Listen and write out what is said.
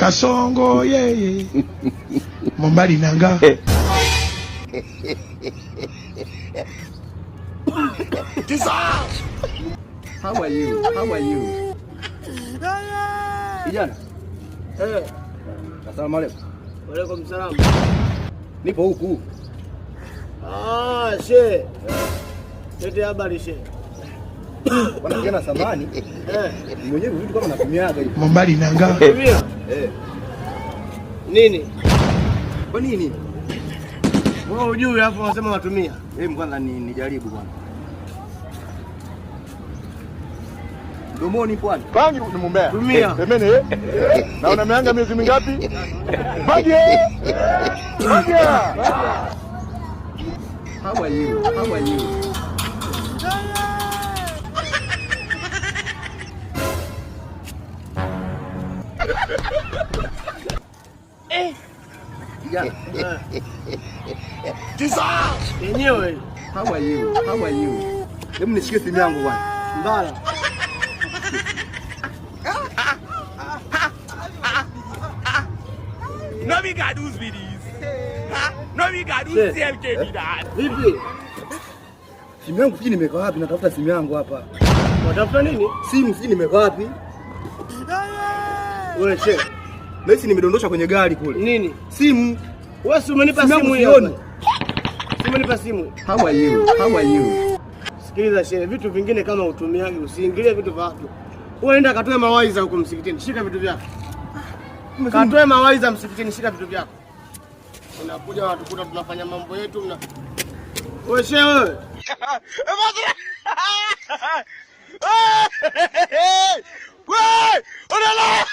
Kasongo yeye Mombali nanga How are you? How are you? Kijana. Asalamu alaykum. Wa alaykum salaam. Nipo huku. She. Tete habari she. Bwana kijana samani. Mwenyewe vitu kama natumiaga hivi. Mombali nanga. Tumia. Nini? Kwa nini? Wewe hujui hapo unasema watumia. Kwanza nijaribu bwana. Domoni kwani? Bangi ni mumbea. Tumia. Semeni na una mianga miezi mingapi? Bangi. Bangi. How are you? How are you? Kijana. Yenyewe. How are you? How are you? Hebu nishike simu yangu bwana. Mbala. No we got those videos. No we got those CLK videos. Vipi? Simu yangu sijui nimeweka wapi, natafuta simu yangu hapa. Unatafuta nini? Simu sijui nimeweka wapi. Wewe she. Mimi nimedondosha kwenye gari kule. Nini? Simu. Wewe si umenipa simu hiyo. Umenipa simu. How are you? How are you? Sikiliza shehe, vitu vingine kama utumiaji usiingilie vitu vya watu. Wewe nenda katoe mawaidha huko msikitini, shika vitu vyako. Katoe mawaidha msikitini, shika vitu vyako. Unakuja watu kuta tunafanya mambo yetu mna. Wewe shehe wewe. Wewe! Unala!